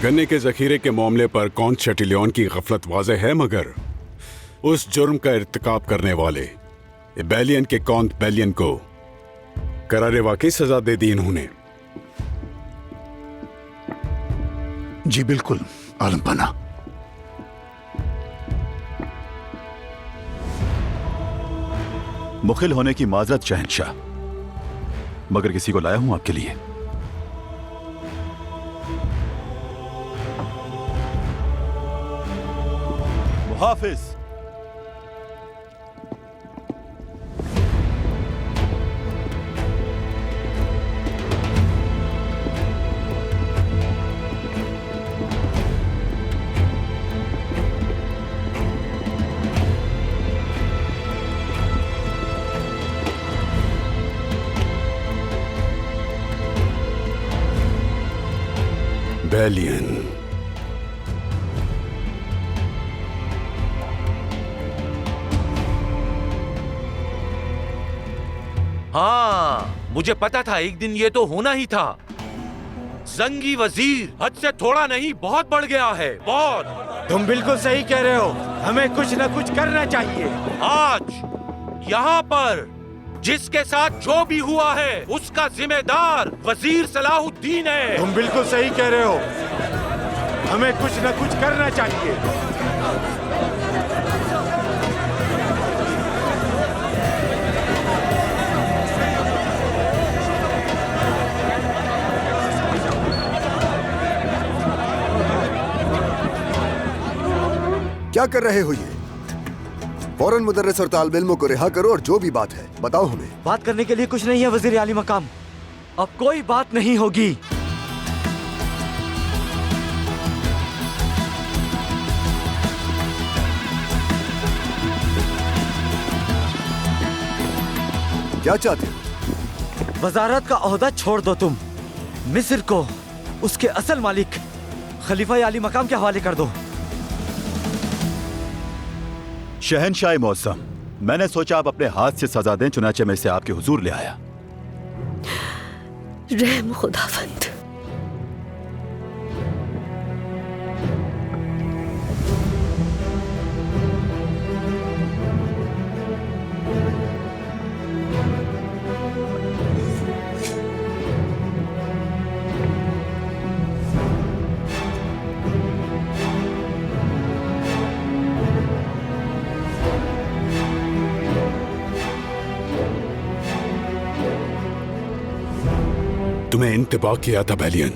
गन्ने के जखीरे के मामले पर कौन शटिलियन की गफलत वाज़ेह है, मगर उस जुर्म का इर्तिकाब करने वाले बेलियन के कौंत बेलियन को करारे वाकई सजा दे दी इन्होंने। जी बिल्कुल आलम पाना। मुखिल होने की माजरत शहंशाह, मगर किसी को लाया हूं आपके लिए। मुहाफिज। बेलियन, हाँ, मुझे पता था एक दिन ये तो होना ही था। जंगी वजीर हद से थोड़ा नहीं बहुत बढ़ गया है, बहुत। तुम बिल्कुल सही कह रहे हो, हमें कुछ न कुछ करना चाहिए। आज यहाँ पर जिसके साथ जो भी हुआ है उसका जिम्मेदार वजीर सलाहुद्दीन है। तुम बिल्कुल सही कह रहे हो, हमें कुछ न कुछ करना चाहिए। क्या कर रहे हो ये? फौरन मुदर्रिस और तालिब इल्मों को रिहा करो और जो भी बात है बताओ हमें। बात करने के लिए कुछ नहीं है वजीर आली मकाम, अब कोई बात नहीं होगी। क्या चाहते हो? वजारत का ओहदा छोड़ दो तुम, मिस्र को उसके असल मालिक खलीफा आली मकाम के हवाले कर दो। शहनशाह मौसम, मैंने सोचा आप अपने हाथ से सजा दें, चुनाचे मैं इसे आपके हुजूर ले आया। रहम खुदावंद। तुम्हें इंतबाह किया था बेलियन,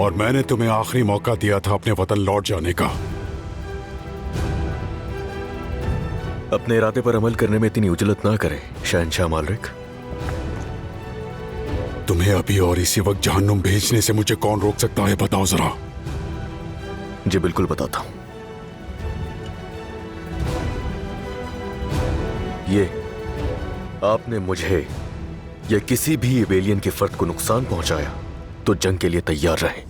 और मैंने तुम्हें आखिरी मौका दिया था अपने वतन लौट जाने का। अपने इरादे पर अमल करने में इतनी उजलत ना करें शहनशाह मालरिक। तुम्हें अभी और इसी वक्त जहन्नुम भेजने से मुझे कौन रोक सकता है, बताओ जरा। जी बिल्कुल बताता हूं। ये आपने मुझे या किसी भी बेलियन के फर्द को नुकसान पहुंचाया तो जंग के लिए तैयार रहें।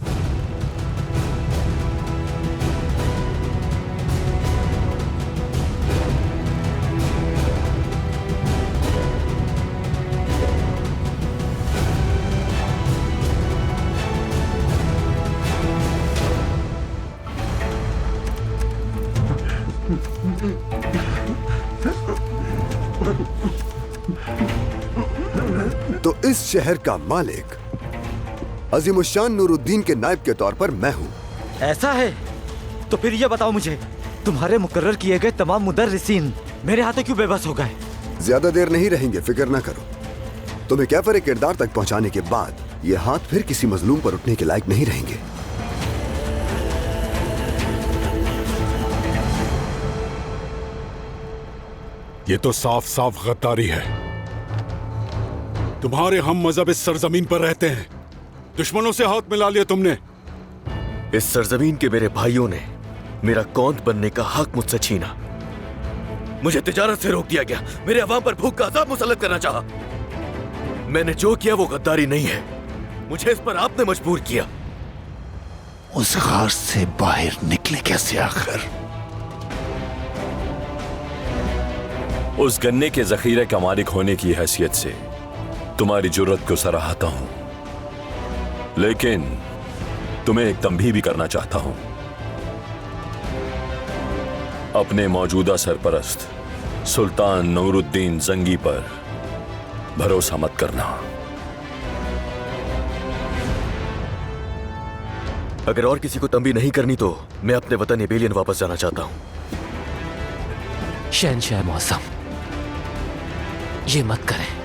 तो इस शहर का मालिक अजीमुशान नूरुद्दीन के नायब के तौर पर मैं हूँ। ऐसा है तो फिर ये बताओ मुझे, तुम्हारे मुकर्रर किए गए तमाम मुदर्रिसीन मेरे हाथों क्यों बेबस हो गए? ज्यादा देर नहीं रहेंगे, फिक्र ना करो। तुम्हें कैफर किरदार तक पहुंचाने के बाद ये हाथ फिर किसी मजलूम पर उठने के लायक नहीं रहेंगे। ये तो साफ साफ गद्दारी है। तुम्हारे हम मजहब इस सरजमीन पर रहते हैं, दुश्मनों से हाथ मिला लिया तुमने। इस सरजमीन के मेरे भाइयों ने मेरा कौंत बनने का हक मुझसे छीना, मुझे तिजारत से रोक दिया गया, मेरे अवाम पर भूख का अजाब मुसल्लत करना चाहा। मैंने जो किया वो गद्दारी नहीं है, मुझे इस पर आपने मजबूर किया। उस गार से बाहर निकले कैसे आखिर? उस गन्ने के जखीरे का मालिक होने की हैसियत से तुम्हारी जुर्रत को सराहता हूं, लेकिन तुम्हें एक तंबीह भी करना चाहता हूं। अपने मौजूदा सरपरस्त सुल्तान नूरुद्दीन जंगी पर भरोसा मत करना। अगर और किसी को तंबी नहीं करनी तो मैं अपने वतन एबेलियन वापस जाना चाहता हूं। शहंशाह मौसम, ये मत करें।